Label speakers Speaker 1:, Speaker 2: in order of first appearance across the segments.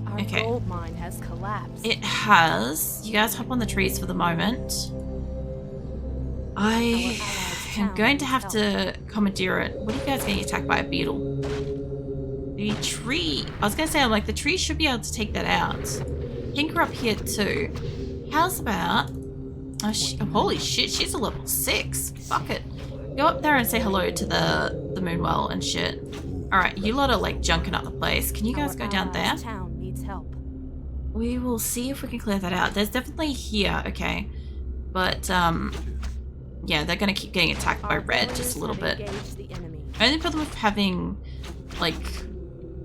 Speaker 1: Our
Speaker 2: Okay.
Speaker 1: gold mine has collapsed.
Speaker 2: It has. You guys hop on the trees for the moment. I am going to have to commandeer it. What are you guys getting attacked by? A beetle? The tree. I was going to say, I'm like, the tree should be able to take that out. Tinker up here too. How's about... Oh, holy shit, she's a level 6. Fuck it. Go up there and say hello to the Moonwell and shit. Alright, you lot are like junking up the place. Can you guys go down there?
Speaker 1: Town needs help.
Speaker 2: We will see if we can clear that out. There's definitely here, okay. But, yeah, they're gonna keep getting attacked by red just a little bit. Only problem with having, like,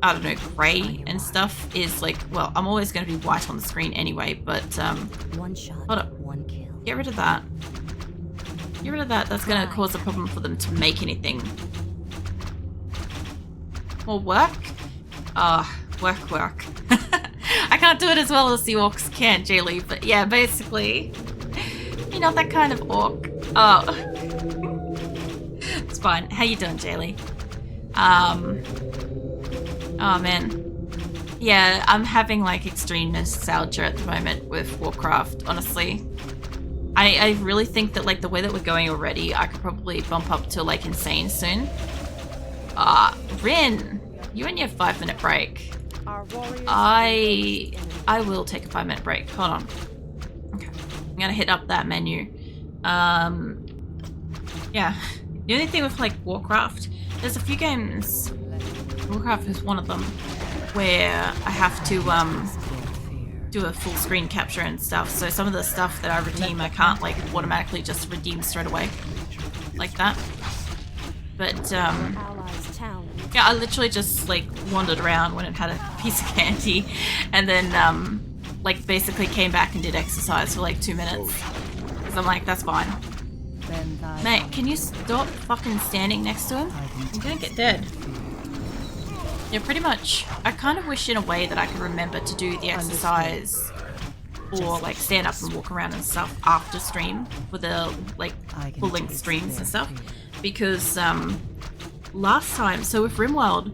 Speaker 2: I don't know, grey and stuff is like, well, I'm always gonna be white on the screen anyway, but,
Speaker 1: One shot,
Speaker 2: hold up.
Speaker 1: one kill.
Speaker 2: Get rid of that. Get rid of that. That's going to cause a problem for them to make anything. More work? Work. I can't do it as well as the orcs can, Jaylee, but yeah, basically. You're not that kind of orc. Oh. It's fine. How you doing, Jaylee? Oh, man. Yeah, I'm having, like, extreme nostalgia at the moment with Warcraft, honestly. I really think that, like, the way that we're going already, I could probably bump up to, like, insane soon. Rin, you and your 5-minute break. I will take a 5-minute break. Hold on. Okay. I'm gonna hit up that menu. Yeah. The only thing with, like, Warcraft, there's a few games, Warcraft is one of them, where I have to, do a full screen capture and stuff, so some of the stuff that I redeem I can't like automatically just redeem straight away like that. But yeah, I literally just like wandered around when it had a piece of candy and then like basically came back and did exercise for like 2 minutes because I'm like, that's fine. Mate, can you stop fucking standing next to him? I'm gonna get dead. Yeah, pretty much. I kind of wish in a way that I could remember to do the exercise or like stand up and walk around and stuff after stream for the like full length streams and stuff, because last time, so with RimWorld,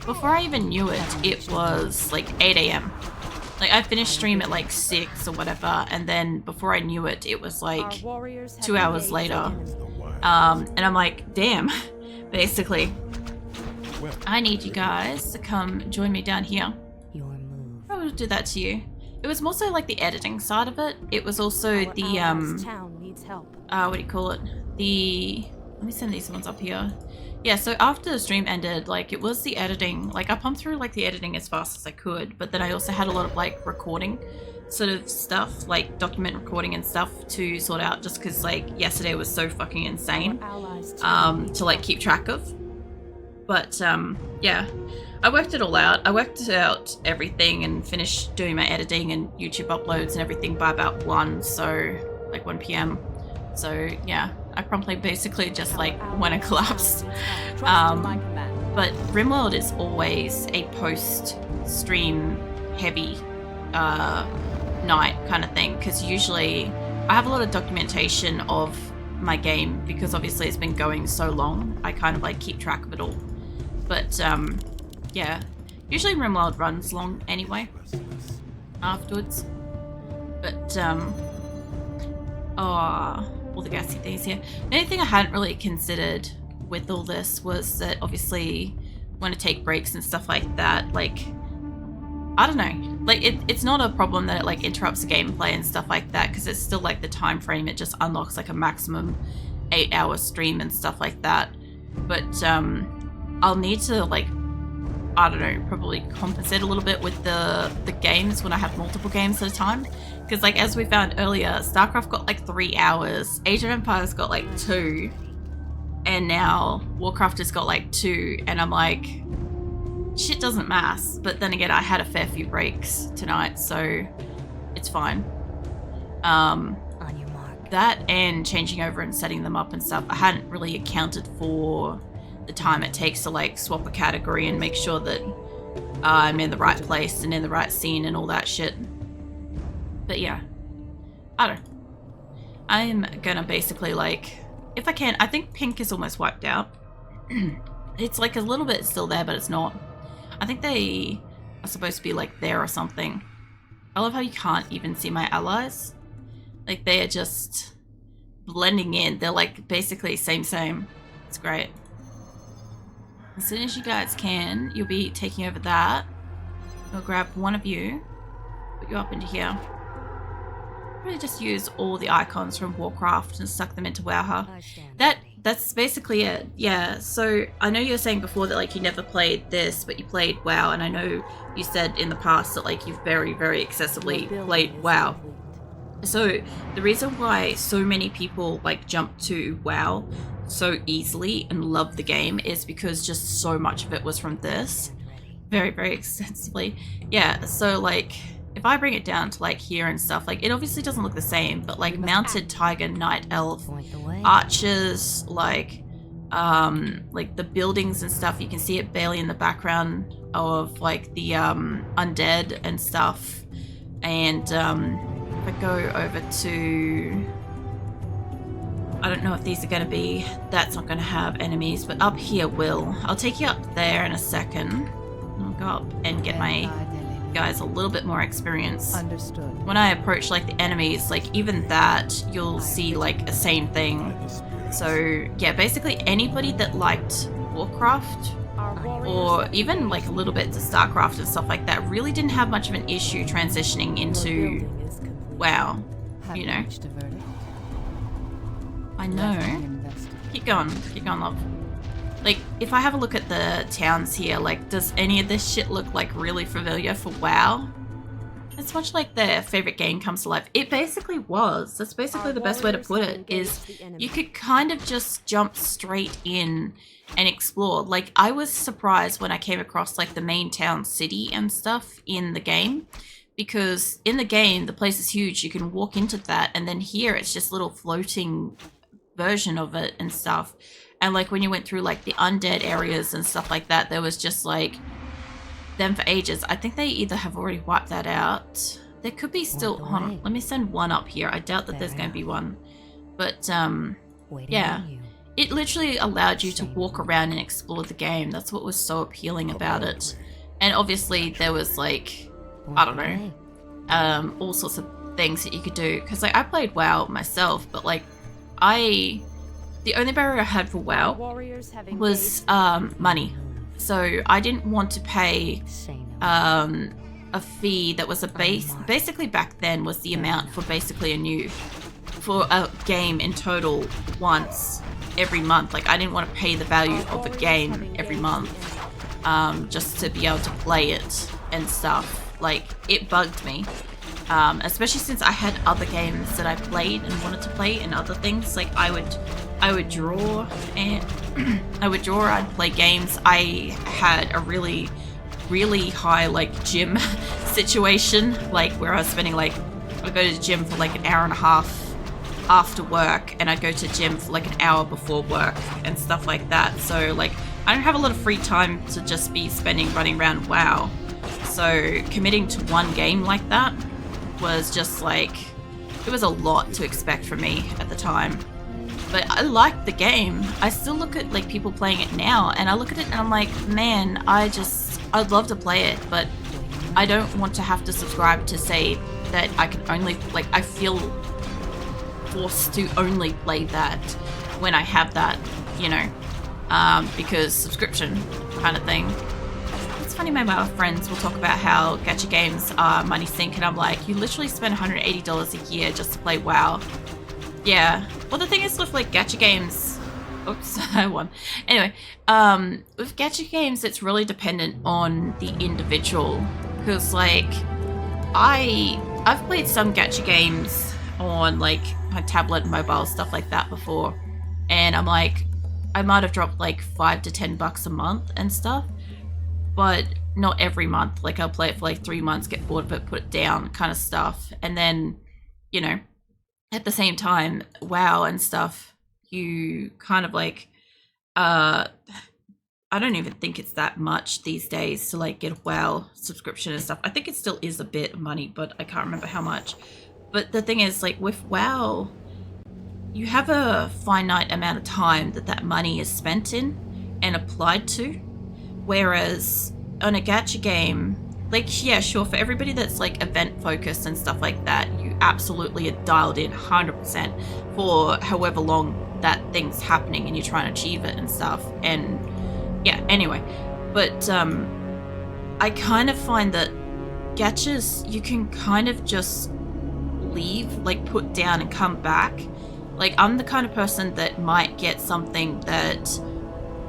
Speaker 2: before I even knew it, it was like 8 AM. Like I finished stream at like 6 or whatever, and then before I knew it, it was like 2 hours later. And I'm like, damn, basically. I need you guys to come join me down here. I will do that to you. It was more so like the editing side of it. It was also the what do you call it? Let me send these ones up here. Yeah, so after the stream ended, like it was the editing. Like I pumped through like the editing as fast as I could, but then I also had a lot of like recording sort of stuff, like document recording and stuff to sort out, just because like yesterday was so fucking insane to like keep track of. But yeah, I worked it all out. I worked out everything and finished doing my editing and YouTube uploads and everything by about 1, so like 1 PM. So yeah, I promptly basically just like when I collapsed. But RimWorld is always a post-stream heavy night kind of thing, because usually I have a lot of documentation of my game because obviously it's been going so long. I kind of like keep track of it all. But yeah, usually RimWorld runs long anyway afterwards. But all the gassy things here. The only thing I hadn't really considered with all this was that obviously want to take breaks and stuff like that, like I don't know, like it's not a problem that it like interrupts the gameplay and stuff like that, because it's still like the time frame, it just unlocks like a maximum 8-hour stream and stuff like that. But I'll need to like, I don't know, probably compensate a little bit with the games when I have multiple games at a time, because like as we found earlier, StarCraft got like 3 hours, Age of Empires got like 2, and now Warcraft has got like 2, and I'm like, shit doesn't mass. But then again, I had a fair few breaks tonight, so it's fine. On your mark. That and changing over and setting them up and stuff, I hadn't really accounted for the time it takes to like swap a category and make sure that I'm in the right place and in the right scene and all that shit. But yeah, I don't know. I'm gonna basically like, if I can, I think pink is almost wiped out. It's like a little bit still there, but it's not. I think they are supposed to be like there or something. I love how you can't even see my allies. Like they are just blending in. They're like basically same. It's great. As soon as you guys can, you'll be taking over that. I'll grab one of you, put you up into here. Really just use all the icons from Warcraft and suck them into Wowha. That's basically it. Yeah, so I know you were saying before that like you never played this, but you played WoW, and I know you said in the past that like you've very, very excessively played WoW. So the reason why so many people like jump to WoW so easily and love the game is because just so much of it was from this. Very, very extensively. Yeah, so like if I bring it down to like here and stuff, like it obviously doesn't look the same, but like mounted tiger, night elf, archers, like the buildings and stuff, you can see it barely in the background of like the undead and stuff. And if I go over to, I don't know if these are going to be, that's not going to have enemies, but up here will. I'll take you up there in a second. I'll go up and get my guys a little bit more experience.
Speaker 3: Understood.
Speaker 2: When I approach like the enemies, like even that, you'll see like a same thing. So yeah, basically anybody that liked Warcraft or even like a little bit to StarCraft and stuff like that really didn't have much of an issue transitioning into WoW, you know. I know. Keep going, love. Like, if I have a look at the towns here, like, does any of this shit look, like, really familiar for WoW? It's much like their favorite game comes to life. It basically was. That's basically the best way to put it, is you could kind of just jump straight in and explore. Like, I was surprised when I came across, like, the main town city and stuff in the game. Because in the game, the place is huge. You can walk into that, and then here it's just little floating version of it and stuff. And like when you went through like the undead areas and stuff like that, there was just like them for ages. I think they either have already wiped that out. There could be still, hold on, let me send one up here. I doubt that there's going to be one. But yeah, it literally allowed you to walk around and explore the game. That's what was so appealing about it. And obviously there was like, I don't know, all sorts of things that you could do. Because like I played WoW myself, but like the only barrier I had for WoW was money. So I didn't want to pay a fee that was a base. Basically back then was the amount for basically for a game in total once every month. Like I didn't want to pay the value of a game every month just to be able to play it and stuff. Like it bugged me. Especially since I had other games that I played and wanted to play and other things. Like I would draw and I'd play games. I had a really, really high like gym situation, like where I was spending like, I'd go to the gym for like an hour and a half after work, and I'd go to the gym for like an hour before work and stuff like that. So like I don't have a lot of free time to just be spending running around WoW. So committing to one game like that was just like, it was a lot to expect from me at the time. But I liked the game. I still look at like people playing it now, and I look at it and I'm like, man, I'd love to play it, but I don't want to have to subscribe to say that I can only, like, I feel forced to only play that when I have that, you know, because subscription kind of thing. It's funny, my friends will talk about how gacha games are money sink, and I'm like, you literally spend $180 a year just to play WoW. Yeah. Well, the thing is with like gacha games, oops, I won. Anyway, with gacha games, it's really dependent on the individual, because like I've played some gacha games on like my tablet and mobile, stuff like that before, and I'm like, I might have dropped like $5 to $10 a month and stuff, but not every month. Like I'll play it for like 3 months, get bored of it, put it down, kind of stuff, and then, you know, at the same time, WoW and stuff, you kind of like, I don't even think it's that much these days to like get a WoW subscription and stuff. I think it still is a bit of money, but I can't remember how much. But the thing is, like with WoW, you have a finite amount of time that money is spent in and applied to. Whereas on a gacha game, like, yeah, sure, for everybody that's like event focused and stuff like that, you absolutely are dialed in 100% for however long that thing's happening and you're trying to achieve it and stuff. And yeah, anyway, but I kind of find that gachas, you can kind of just leave, like put down and come back. Like, I'm the kind of person that might get something that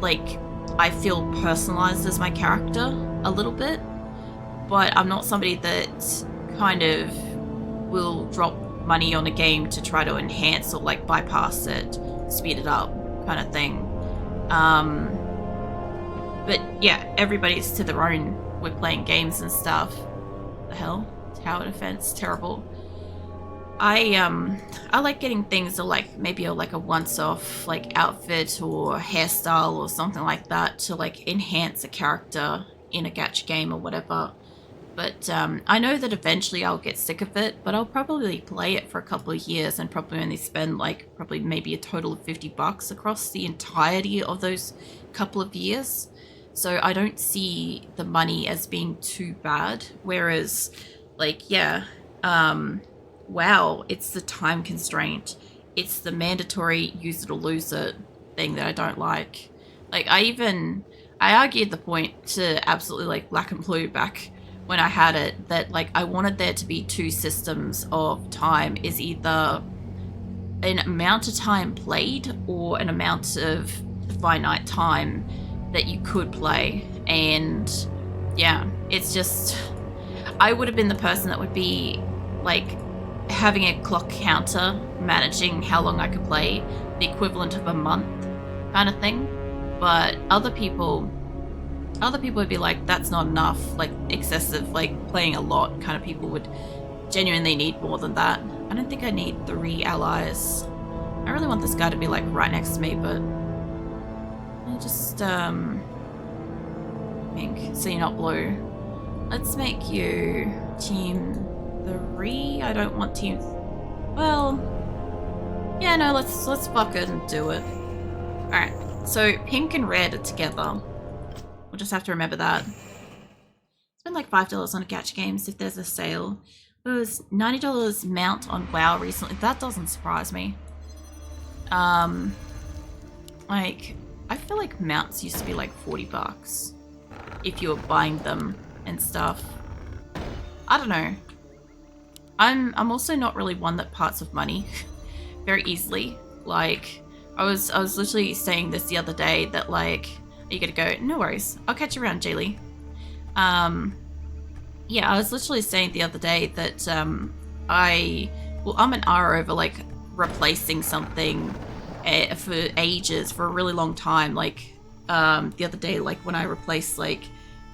Speaker 2: like I feel personalized as my character a little bit, but I'm not somebody that kind of will drop money on a game to try to enhance or like bypass it, speed it up kind of thing. But yeah, everybody's to their own with playing games and stuff. The hell? Tower defense, terrible. I like getting things that like maybe like a once-off like outfit or hairstyle or something like that to like enhance a character in a gacha game or whatever. But I know that eventually I'll get sick of it, but I'll probably play it for a couple of years and probably only spend like probably maybe a total of $50 across the entirety of those couple of years. So I don't see the money as being too bad. Whereas like, yeah, WoW, it's the time constraint. It's the mandatory use it or lose it thing that I don't like. Like, I argued the point to absolutely like black and blue back when I had it, that like I wanted there to be two systems of time, is either an amount of time played or an amount of finite time that you could play. And yeah, it's just, I would have been the person that would be like having a clock counter managing how long I could play, the equivalent of a month kind of thing. But other people would be like, that's not enough, like excessive, like playing a lot kind of people would genuinely need more than that. I don't think I need 3 allies. I really want this guy to be like right next to me, but I'll just pink, so you're not blue. Let's make you team 3. I don't want team, well, yeah, no, let's fuck it and do it. Alright, so pink and red are together. We'll just have to remember that. Spend like $5 on a gacha games if there's a sale. It was $90 mount on WoW recently. That doesn't surprise me. Like, I feel like mounts used to be like $40 if you were buying them and stuff. I don't know. I'm also not really one that parts with money very easily. Like, I was literally saying this the other day that like, are you gonna go? No worries, I'll catch you around, Jaylee. Yeah, I was literally saying the other day that I'm an R over like replacing something for ages, for a really long time. Like the other day, like when I replaced like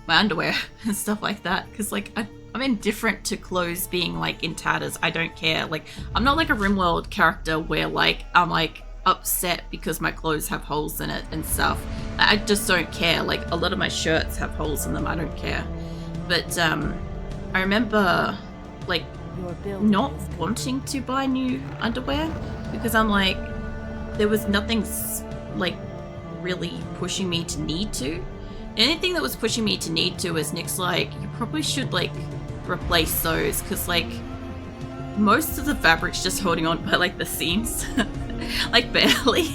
Speaker 2: my underwear and stuff like that, because like I'm indifferent to clothes being like in tatters. I don't care. Like, I'm not like a RimWorld character where like I'm like upset because my clothes have holes in it and stuff. I just don't care. Like, a lot of my shirts have holes in them. I don't care. But I remember like not wanting to buy new underwear because I'm like, there was nothing like really pushing me to need to. Anything that was pushing me to need to was Nick's like, you probably should like replace those, because like most of the fabric's just holding on by like the seams. Like barely.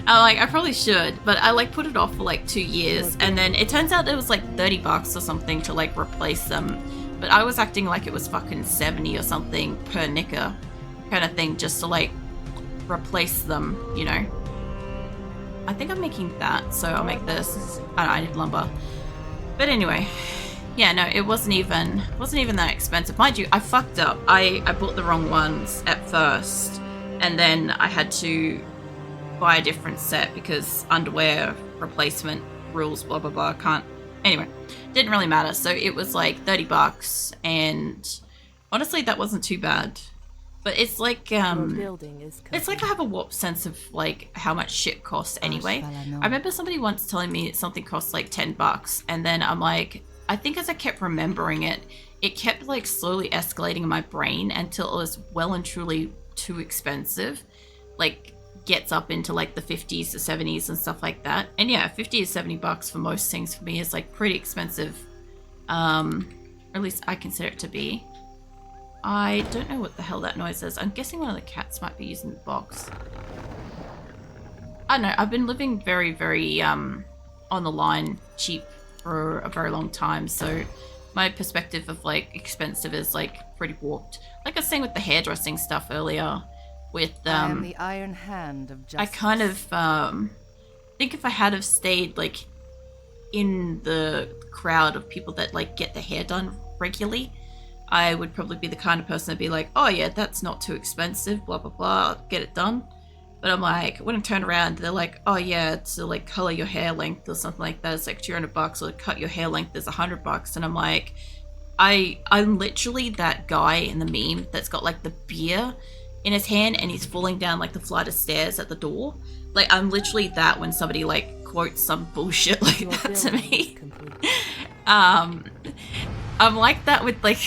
Speaker 2: I'm like, I probably should, but I like put it off for like 2 years, and then it turns out it was like $30 or something to like replace them, but I was acting like it was fucking 70 or something per knicker kind of thing just to like replace them, you know. I think I'm making that, so I'll make this. I need lumber. But anyway, yeah, no, it wasn't even that expensive. Mind you, I fucked up. I bought the wrong ones at first, and then I had to buy a different set because underwear replacement rules, blah blah blah. Can't. Anyway, didn't really matter. So it was like $30, and honestly, that wasn't too bad. But it's like it's like I have a warped sense of like how much shit costs anyway. I remember somebody once telling me something costs like $10, and then I'm like, I think as I kept remembering it, it kept like slowly escalating in my brain until it was well and truly too expensive. Like, gets up into like the 50s to 70s and stuff like that. And yeah, $50 to $70 for most things for me is like pretty expensive. Or at least I consider it to be. I don't know what the hell that noise is. I'm guessing one of the cats might be using the box. I don't know. I've been living very, very on the line, cheap for a very long time. So my perspective of like expensive is like pretty warped. Like I was saying with the hairdressing stuff earlier, with
Speaker 3: I am the iron hand of justice.
Speaker 2: I kind of think if I had have stayed like in the crowd of people that like get their hair done regularly, I would probably be the kind of person that'd be like, oh yeah, that's not too expensive, blah blah blah, I'll get it done. But I'm like, when I turn around, they're like, oh yeah, to like color your hair length or something like that, it's like $200, or to cut your hair length is $100. And I'm like, I'm literally that guy in the meme that's got like the beer in his hand and he's falling down like the flight of stairs at the door. Like I'm literally that when somebody like quotes some bullshit like that to me. I'm like that with like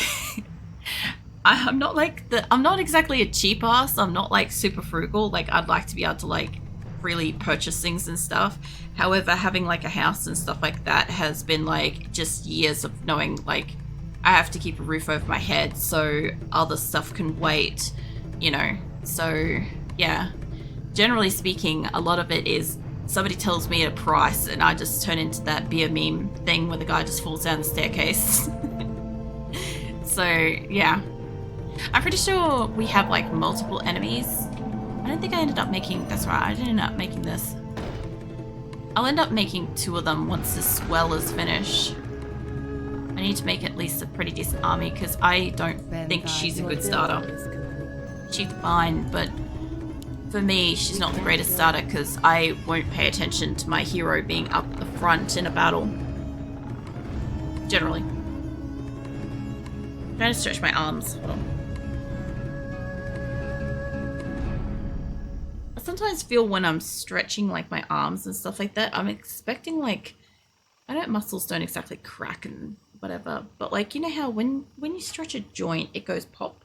Speaker 2: I'm not exactly a cheap ass. I'm not like super frugal. Like I'd like to be able to like freely purchase things and stuff. However, having like a house and stuff like that has been like just years of knowing like I have to keep a roof over my head so other stuff can wait, you know. So yeah, generally speaking, a lot of it is somebody tells me a price and I just turn into that beer meme thing where the guy just falls down the staircase. So yeah, I'm pretty sure we have like multiple enemies. I don't think I ended up making, that's right, I didn't end up making this. I'll end up making 2 of them once this well is finished. I need to make at least a pretty decent army because I don't think she's a good starter. She's fine, but for me, she's not the greatest starter because I won't pay attention to my hero being up the front in a battle. Generally. I'm trying to stretch my arms. Hold on. I sometimes feel when I'm stretching like my arms and stuff like that, I'm expecting like, I know muscles don't exactly crack and whatever, but like, you know how when you stretch a joint, it goes pop?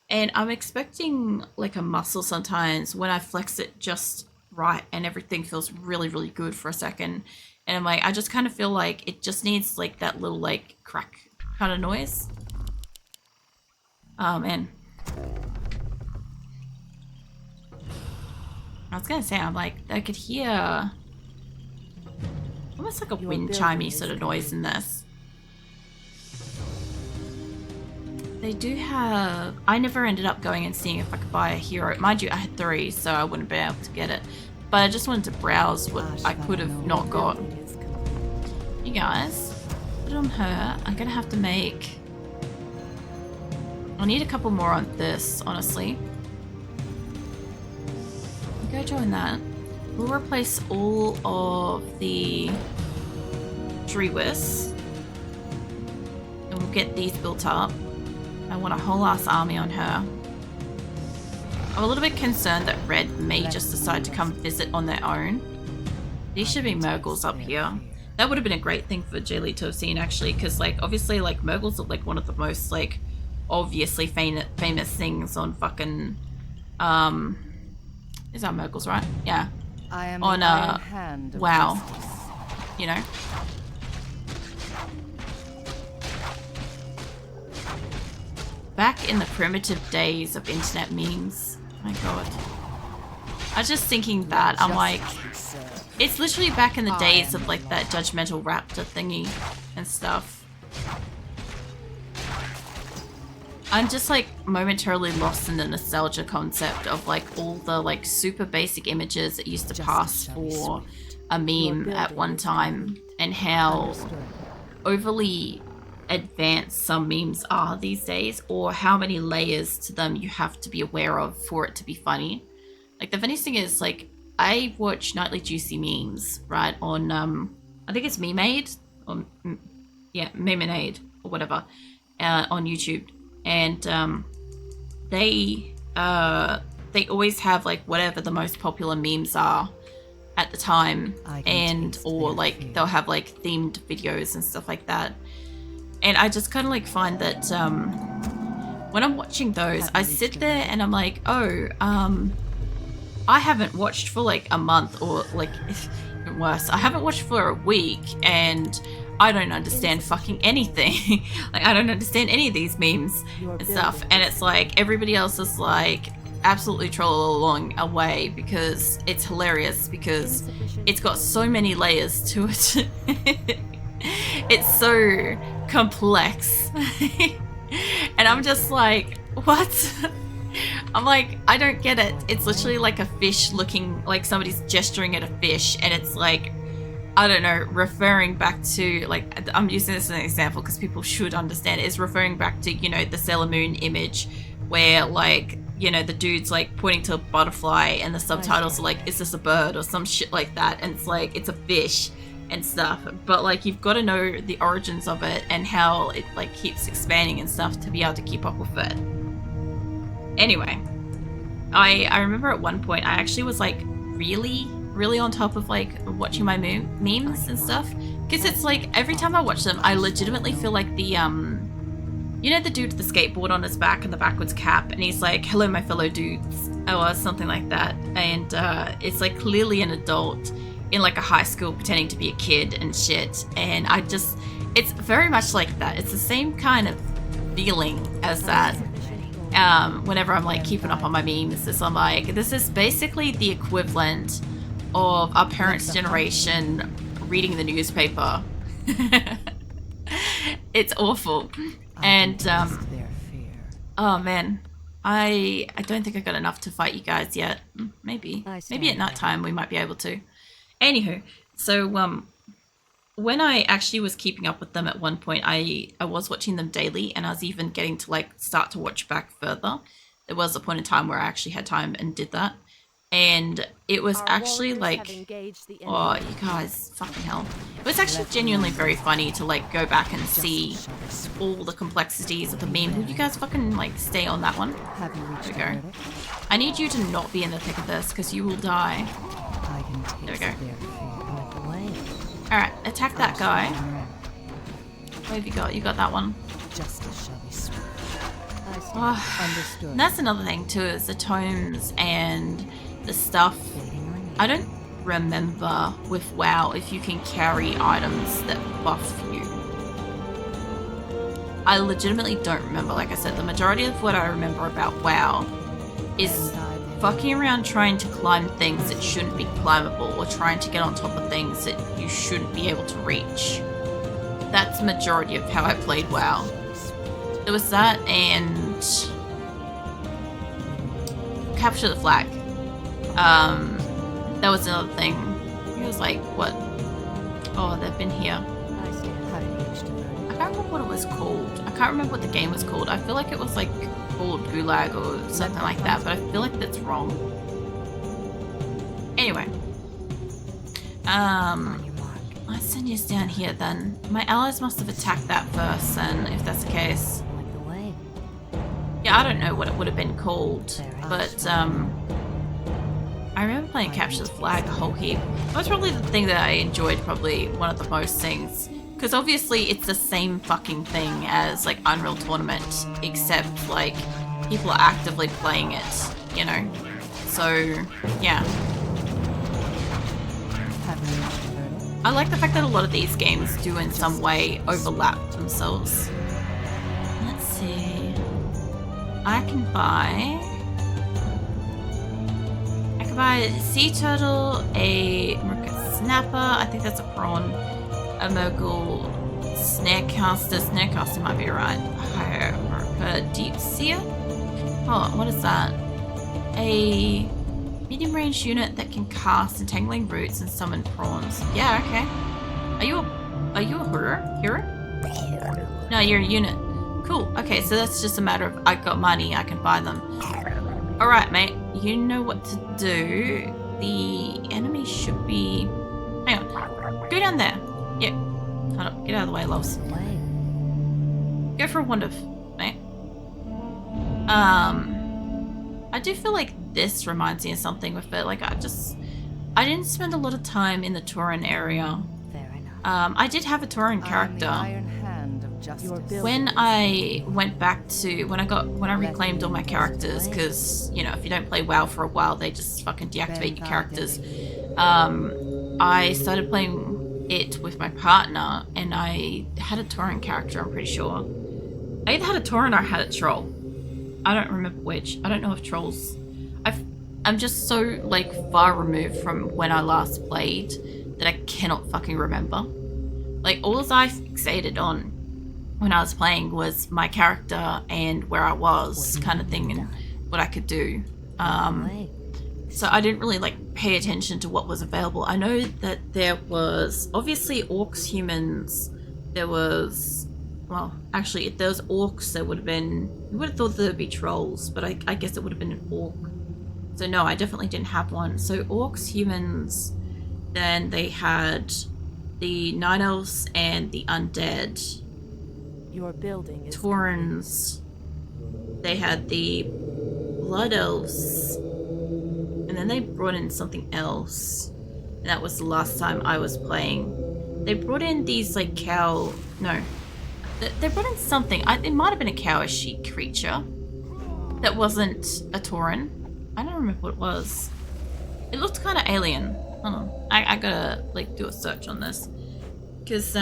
Speaker 2: And I'm expecting like a muscle sometimes when I flex it just right and everything feels really, really good for a second. And I'm like, I just kind of feel like it just needs like that little like crack kind of noise. Oh man. I was gonna say, I'm like, I could hear almost like a wind chimey sort of noise in this. They do have, I never ended up going and seeing if I could buy a hero. Mind you, I had 3, so I wouldn't be able to get it. But I just wanted to browse what I could have not got. You guys, put it on her. I'm gonna have to make, I need a couple more on this, honestly. Go join that. We'll replace all of the Drewiss. And we'll get these built up. I want a whole ass army on her. I'm a little bit concerned that Red may just decide to come visit on their own. These should be Murgles up here. That would have been a great thing for Jaylee to have seen actually, because like obviously like Murgles are like one of the most like obviously famous things on fucking is that Murgles, right? Yeah.
Speaker 3: I am
Speaker 2: on WoW.
Speaker 3: Justice.
Speaker 2: You know. Back in the primitive days of internet memes. My god. I was just thinking that. I'm like, it's literally back in the days of like that judgmental raptor thingy and stuff. I'm just like momentarily lost in the nostalgia concept of like all the like super basic images that used to pass for a meme at one time and how overly advanced some memes are these days, or how many layers to them you have to be aware of for it to be funny. Like the funniest thing is like I watch nightly juicy memes right on I think it's Memade or yeah Memeade or whatever on YouTube, and they always have like whatever the most popular memes are at the time, and or like they'll have like themed videos and stuff like that. And I just kind of like find that when I'm watching those, I sit there and I'm like, oh, I haven't watched for like a month or like worse. I haven't watched for a week and I don't understand fucking anything. Like, I don't understand any of these memes and stuff. And it's like everybody else is like absolutely troll along away because it's hilarious because it's got so many layers to it. It's so complex. And I'm just like, what? I'm like, I don't get it. It's literally like a fish looking like somebody's gesturing at a fish, and it's like, I don't know, referring back to, like, I'm using this as an example because people should understand it. It's referring back to, you know, the Sailor Moon image where, like, you know, the dude's like pointing to a butterfly and the subtitles are like, is this a bird or some shit like that, and it's like, it's a fish and stuff. But like, you've got to know the origins of it and how it like keeps expanding and stuff to be able to keep up with it. Anyway, I remember at one point I actually was like really on top of like watching my memes and stuff, because it's like every time I watch them I legitimately feel like the you know, the dude with the skateboard on his back and the backwards cap, and he's like, hello my fellow dudes, or something like that, and it's like clearly an adult in like a high school pretending to be a kid and shit, and I just, it's very much like that. It's the same kind of feeling as that. Whenever I'm like keeping up on my memes, it's, I'm like, this is basically the equivalent of our parents' generation reading the newspaper. It's awful. And oh man, I don't think I got enough to fight you guys yet. Maybe at night time we might be able to. Anywho, so when I actually was keeping up with them at one point, I was watching them daily, and I was even getting to like start to watch back further. There was a point in time where I actually had time and did that, and it was actually like, oh, you guys, fucking hell. It was actually genuinely very funny to like go back and see all the complexities of the meme. Would you guys fucking like stay on that one? There we go. I need you to not be in the thick of this because you will die. There we go. Alright, attack that guy. What have you got? You got that one. Oh, and that's another thing too, is the tomes and the stuff. I don't remember with WoW if you can carry items that buff you. I legitimately don't remember. Like I said, the majority of what I remember about WoW is fucking around trying to climb things that shouldn't be climbable, or trying to get on top of things that you shouldn't be able to reach. That's the majority of how I played WoW. There was that, and capture the flag. That was another thing. It was like, what? Oh, they've been here. I can't remember what it was called. I can't remember what the game was called. I feel like it was like called Gulag or something like that, but I feel like that's wrong. Anyway, let's send you down here then. My allies must have attacked that first then, if that's the case. Yeah, I don't know what it would have been called, but I remember playing Capture the Flag a whole heap. That was probably the thing that I enjoyed, probably one of the most things. Because obviously it's the same fucking thing as like Unreal Tournament, except like people are actively playing it, you know? So, yeah. I like the fact that a lot of these games do in some way overlap themselves. Let's see. I can buy a sea turtle, a mercat snapper, I think that's a prawn, a mogul snarecaster. Snarecaster might be right. A deep seer? Oh, what is that? A medium range unit that can cast entangling roots and summon prawns. Yeah, okay. Are you a hero? No, you're a unit. Cool. Okay, so that's just a matter of I got money, I can buy them. Alright, mate. You know what to do. The enemy should be... Hang on. Go down there. Yeah. Hold up. Get out of the way, loves. Go for a wonder, mate. I do feel like this reminds me of something with it. Like, I didn't spend a lot of time in the Tauren area. I did have a Tauren character. When I went back to, when I reclaimed all my characters, because, you know, if you don't play WoW for a while, they just fucking deactivate your characters. I started playing it with my partner, and I had a Tauren character, I'm pretty sure. I either had a Tauren or I had a troll. I don't remember which. I don't know if trolls... I'm just so, like, far removed from when I last played that I cannot fucking remember. Like, all I fixated on when I was playing was my character and where I was, kind of thing, and what I could do. So I didn't really, like, pay attention to what was available. I know that there was, obviously, orcs, humans. There was... Well, actually, if there was orcs, there would have been... You would have thought there would be trolls, but I guess it would have been an orc. So no, I definitely didn't have one. So orcs, humans, then they had the night elves and the undead.
Speaker 1: Your building is
Speaker 2: Taurens. They had the blood elves. And then they brought in something else. And that was the last time I was playing. They brought in these, like, cow... No. They brought in something. It might have been a cowish creature. That wasn't a Tauren. I don't remember what it was. It looked kind of alien. Hold on. I gotta, like, do a search on this. Because,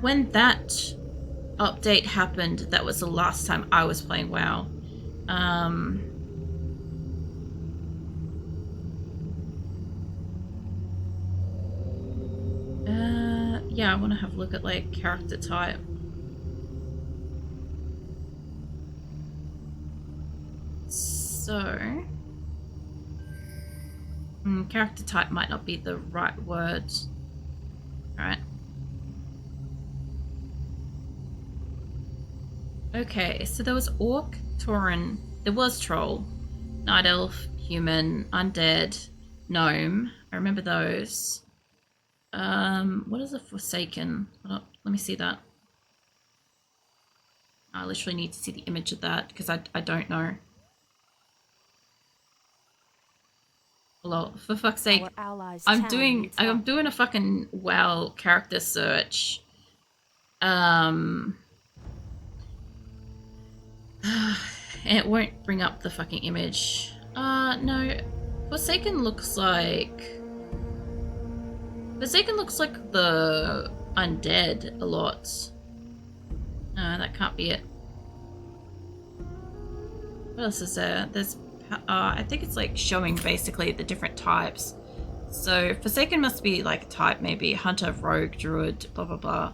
Speaker 2: when that update happened, that was the last time I was playing WoW. Yeah, I want to have a look at, like, character type. So... character type might not be the right word. Alright. Okay, so there was Orc, Tauren, there was Troll, Night Elf, Human, Undead, Gnome. I remember those. What is a Forsaken? Hold up, let me see that. I literally need to see the image of that because I don't know. Well, for fuck's sake, I'm doing a fucking WoW character search. And it won't bring up the fucking image. No. Forsaken looks like the undead a lot. No, that can't be it. What else is there? There's I think it's like showing basically the different types. So Forsaken must be like a type, maybe Hunter, Rogue, Druid, blah blah blah.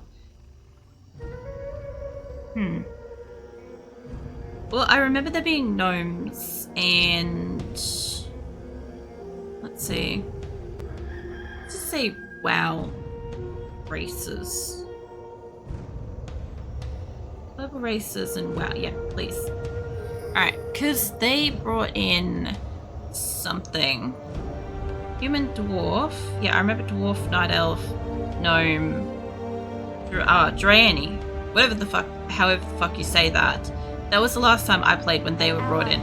Speaker 2: Well, I remember there being gnomes and let's see. Let's just say WoW races. Global races and WoW, yeah, please. Alright, because they brought in something. Human, dwarf. Yeah, I remember dwarf, night elf, gnome, Draeni. Whatever the fuck, however the fuck you say that. That was the last time I played when they were brought in.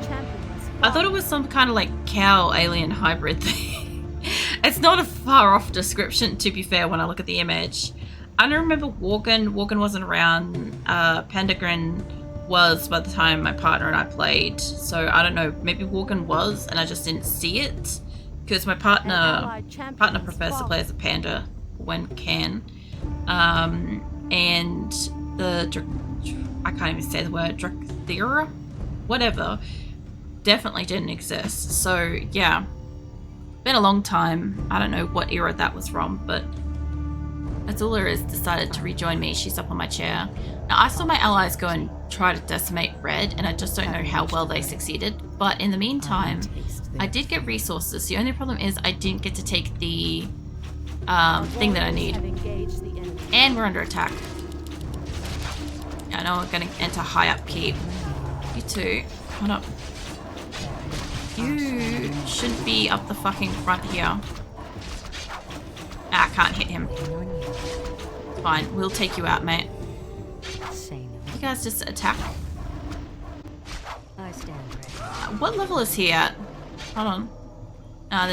Speaker 2: I thought it was some kind of like cow alien hybrid thing. It's not a far off description, to be fair, when I look at the image. I don't remember Worgen. Worgen wasn't around. Pandagrin was by the time my partner and I played. So I don't know, maybe Worgen was and I just didn't see it. Because my partner prefers to play as a panda when can. And the... I can't even say the word. Drakthira? Whatever. Definitely didn't exist. So, yeah. Been a long time. I don't know what era that was from, but Azula has decided to rejoin me. She's up on my chair. Now, I saw my allies go and try to decimate Red, and I just don't know how well they succeeded. But in the meantime, I did get resources. The only problem is I didn't get to take the thing that I need. And we're under attack. I know we're going to enter high upkeep. You two, hold up. You should be up the fucking front here. Ah, I can't hit him. Fine, we'll take you out, mate. You guys just attack. What level is he at? Hold on. They're